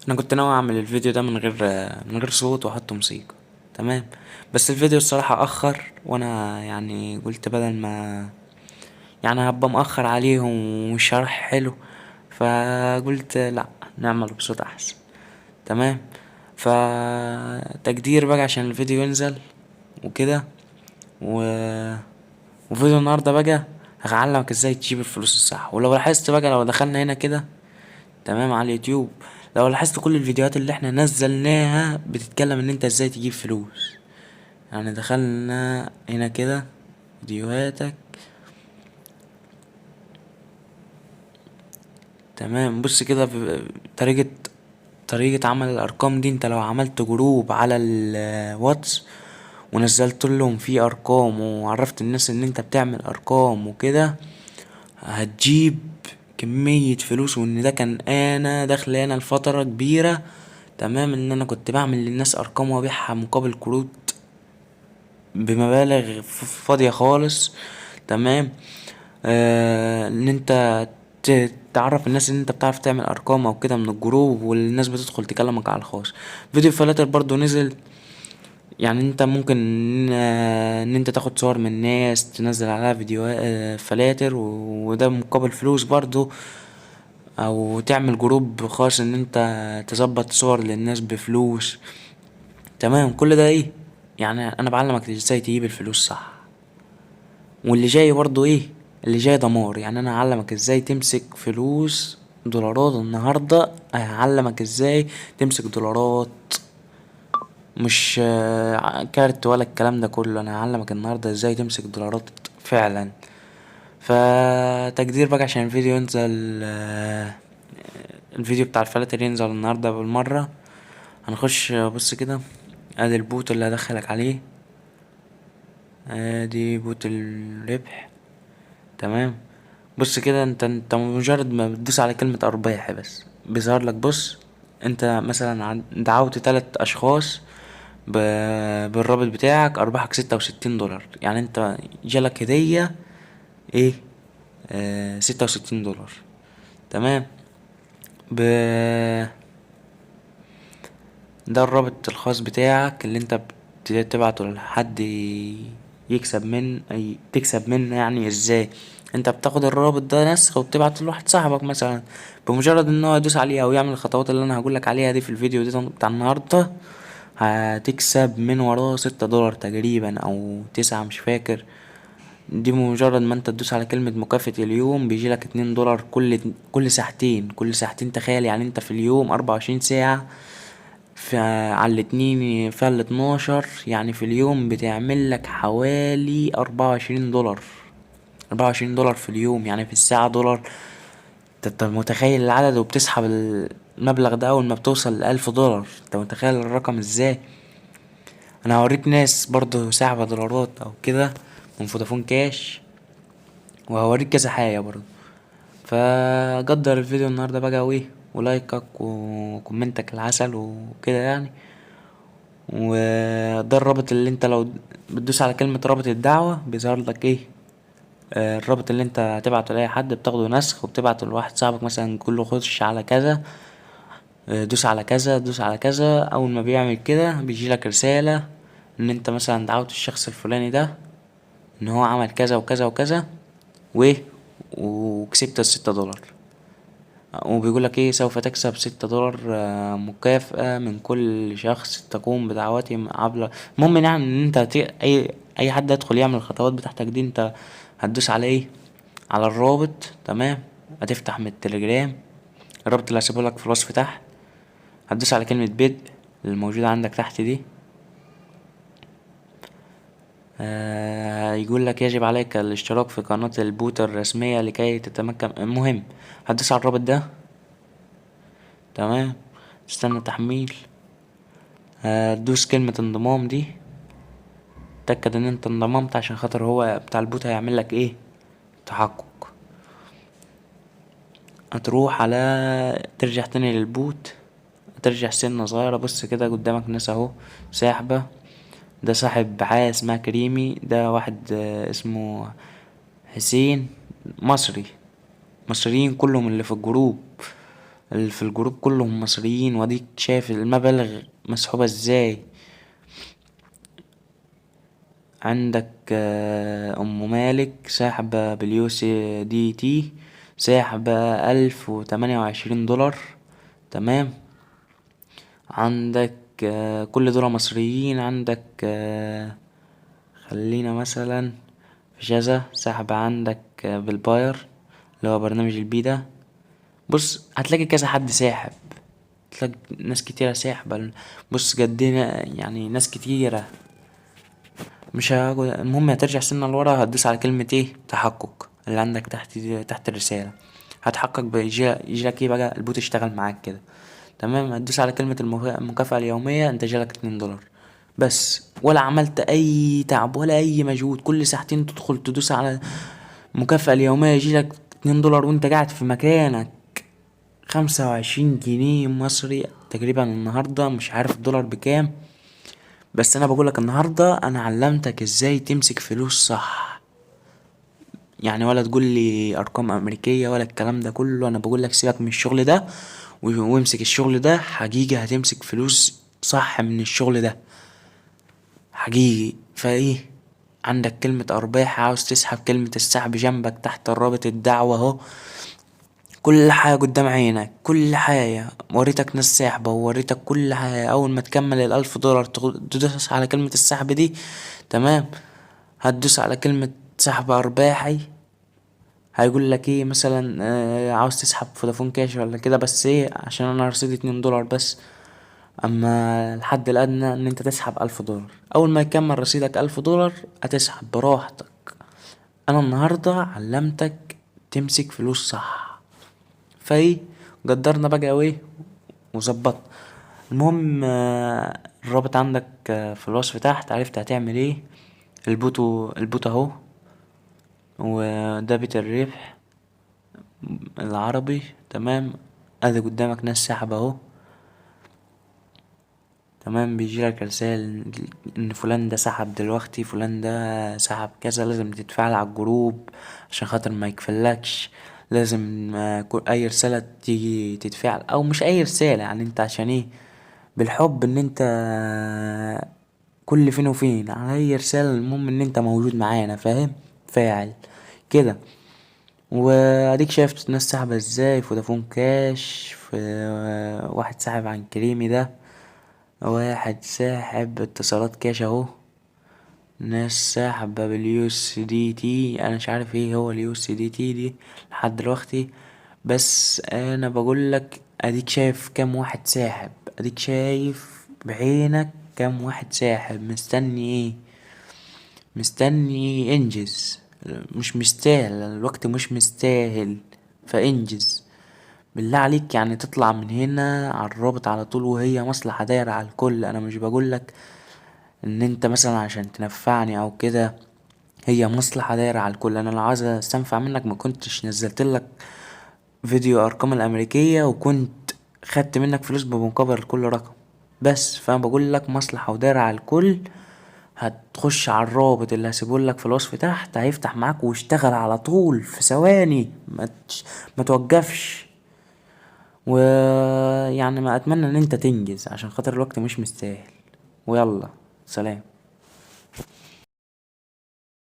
انا كنت ناوي اعمل الفيديو ده من غير صوت واحط موسيقى. تمام. بس الفيديو الصراحة اخر، وانا يعني قلت بدل ما يعني هبقى مأخر عليهم ومش شرح حلو، فقلت لا، نعمل بصوت احسن. تمام. فتقدير بقى عشان الفيديو ينزل وكده و... وفيديو النهارده بقى هعلمك ازاي تجيب الفلوس الصح. ولو لاحظت بقى، لو دخلنا هنا كده تمام على اليوتيوب، لو لاحظت كل الفيديوهات اللي احنا نزلناها بتتكلم ان انت ازاي تجيب فلوس. يعني دخلنا هنا كده فيديوهاتك. تمام. بص كده طريقة عمل الارقام دي. انت لو عملت جروب على الواتس ونزلت لهم فيه ارقام وعرفت الناس ان انت بتعمل ارقام وكده، هتجيب كمية فلوس. وان ده كان انا داخل انا لفترة كبيرة. تمام. ان انا كنت بعمل للناس ارقام وابيعها مقابل كروت بمبالغ فاضية خالص. تمام. ان انت تعرف الناس ان انت بتعرف تعمل ارقام او كده من الجروب، والناس بتدخل تكلمك على الخاص. فيديو فلاتر برضو نزل. يعني انت ممكن ان انت تاخد صور من ناس تنزل عليها فيديوهات فلاتر، وده مقابل فلوس برضو. او تعمل جروب خاص ان انت تظبط صور للناس بفلوس. تمام. كل ده ايه؟ يعني انا بعلمك ازاي تجيب الفلوس صح. واللي جاي برضو ايه؟ اللي جاي دمار. يعني انا هعلمك ازاي تمسك فلوس دولارات النهاردة. هعلمك ازاي تمسك دولارات، مش كارت ولا الكلام ده كله. انا هعلمك النهاردة ازاي تمسك دولارات فعلا. فتقدير بقى عشان الفيديو ينزل الفيديو بتاع الفلاتر ينزل النهاردة بالمرة. هنخش بص كده، ادي البوت اللي هدخلك عليه، ادي بوت الربح. تمام. بص كده، انت مجرد ما بتدوس على كلمة ارباح بس بيظهر لك. بص، انت مثلا دعوت 3 اشخاص بالرابط بتاعك، ارباحك 66 دولار. يعني انت جالك هدية ايه؟ 66 دولار. تمام. ب ده الرابط الخاص بتاعك اللي انت بتبعته لحد يكسب تكسب منه. يعني ازاي؟ انت بتاخد الرابط ده نسخ وبتبعته لواحد صاحبك مثلا. بمجرد ان هو يدوس عليه او يعمل الخطوات اللي انا هقولك عليها دي في الفيديو دي بتاع النهارده، هتكسب من وراه 6 دولار تقريبا او 9، مش فاكر. دي بمجرد ما انت تدوس على كلمة مكافأة اليوم بيجيلك 2 دولار كل ساعتين. كل ساعتين، تخيل يعني انت في اليوم 24 ساعة، على الاتنين فال 12، يعني في اليوم بتعمل لك حوالي 24 دولار. 24 دولار في اليوم، يعني في الساعة دولار. انت متخيل العدد؟ وبتسحب المبلغ ده اول ما بتوصل ل1000 دولار. انت متخيل الرقم ازاي؟ انا هوريك ناس برضو سحبة دولارات او كده من فودافون كاش، وهوريك كذا حاجة برضو. فقدر الفيديو النهاردة بقى وايه، ولايكك وكومنتك العسل وكده يعني. وده الرابط اللي انت لو بتدوس على كلمة رابط الدعوة بيظهر لك ايه؟ الرابط اللي انت هتبعته لأي حد، بتاخده نسخ وبتبعته لواحد صاحبك مثلا، كله خش على كذا، دوس على كذا، دوس على كذا. اول ما بيعمل كده بيجيلك رسالة ان انت مثلا دعوت الشخص الفلاني ده ان هو عمل كذا وكذا وكذا وايه، وكسبت ال6 دولار. وبيقول لك ايه؟ سوف تكسب 6 دولار مكافأة من كل شخص تقوم بدعوته عبر. المهم يعني ان انت اي حد يدخل يعمل الخطوات بتاعتك دي، انت هتدوس على ايه؟ على الرابط. تمام. هتفتح من التليجرام الرابط اللي هسيبه لك في الوصف تحت. هتدوس على كلمة بدء اللي موجودة عندك تحت دي. يقول لك يجب عليك الاشتراك في قناة البوت الرسمية لكي تتمكن. المهم هتدوس على الرابط ده. تمام. تستنى تحميل. هتدوس كلمة انضمام دي، تأكد ان انت انضممت عشان خاطر هو بتاع البوت هيعمل لك ايه؟ تحقق. هتروح على ترجع تاني للبوت، ترجع سنة صغيرة. بص كده قدامك ناس اهو ساحبة. ده صاحب حاجة اسمها كريمي، ده واحد اسمه حسين، مصري. مصريين كلهم اللي في الجروب. اللي في الجروب كلهم مصريين، واديك شايف المبالغ مسحوبة ازاي. عندك ام مالك ساحبة باليو سي دي تي، ساحبة 1028 دولار. تمام. عندك كل دول مصريين. عندك خلينا مثلا في جازا ساحبة عندك بالباير اللي هو برنامج البيدا. بص هتلاقي كذا حد ساحب، تلاقي ناس كتيرة ساحبة. بص قدنا يعني ناس كتيرة. مش المهم هترجع سنة لورا، هتدوس على كلمة ايه تحقق اللي عندك تحت دي، تحت الرسالة. هتحقق يجيلك ايه بقى، البوت يشتغل معاك كده. تمام. هتدوس على كلمة المكافأة اليومية، انت جالك 2 دولار بس، ولا عملت اي تعب ولا اي مجهود. كل ساعتين تدخل تدوس على المكافأة اليومية يجيلك 2 دولار وانت قاعد في مكانك. 25 جنيه مصري تقريبا النهاردة، مش عارف الدولار بكام. بس انا بقولك النهاردة انا علمتك ازاي تمسك فلوس صح. يعني ولا تقول لي ارقام امريكية ولا الكلام ده كله، انا بقولك سيبك من الشغل ده وامسك الشغل ده حقيقي، هتمسك فلوس صح من الشغل ده حقيقي. فايه، عندك كلمة ارباح، عاوز تسحب كلمة السحب جنبك تحت الرابط الدعوة اهو. كل حاجة قدام عينك، كل حاجة وريتك ناس ساحبة ووريتك كل حاجة. أول ما تكمل ال1000 دولار تدوس على كلمة السحب دي. تمام. هتدوس على كلمة سحب أرباحي، هيقول لك ايه مثلا عاوز تسحب فودافون كاش ولا كده، بس ايه عشان انا رصيدي 2 دولار بس. اما الحد الادنى ان انت تسحب 1000 دولار. اول ما يكمل رصيدك 1000 دولار هتسحب براحتك. انا النهاردة علمتك تمسك فلوس صح. فايه، قدرنا بقى وايه وظبطنا. المهم الرابط عندك في الوصف تحت، عرفت هتعمل ايه. البوت اهو، ودابت الربح العربي. تمام. ادي قدامك ناس سحب اهو. تمام. بيجيلك رسائل ان فلان ده سحب دلوقتي، فلان ده سحب كذا، لازم تتفاعل على الجروب عشان خاطر ما يكفلكش. لازم اي رسالة تيجي تتفاعل، او مش اي رسالة يعني انت عشان ايه، بالحب ان انت كل فين وفين على اي رسالة، المهم ان انت موجود معانا فاهم، فاعل كده. واديك شايف ناس سحبة ازاي، فودافون كاش، في واحد ساحب عن كريمي ده، واحد ساحب اتصالات كاش اهو، ناس ساحبة باليو اس دي تي. انا مش عارف ايه هو اليو اس دي تي دي لحد دلوقتي. بس انا بقولك اديك شايف كام واحد ساحب، اديك شايف بعينك كام واحد ساحب. مستني ايه؟ مستني انجز. مش مستاهل الوقت، مش مستاهل، فانجز بالله عليك. يعني تطلع من هنا على الرابط على طول، وهي مصلحة دايرة على الكل. انا مش بقولك ان انت مثلا عشان تنفعني او كده، هي مصلحة دايرة على الكل. انا لو عايز استنفع منك ما كنتش نزلت لك فيديو ارقام الامريكية وكنت خدت منك فلوس بمقابل كل رقم. بس فانا بقول لك مصلحة ودايرة على الكل. هتخش على الرابط اللي هسيبهولك في الوصف تحت، هيفتح معاك واشتغل على طول في ثواني، ما توقفش. ويعني ما اتمنى ان انت تنجز عشان خاطر الوقت مش مستاهل. ويلا سلام.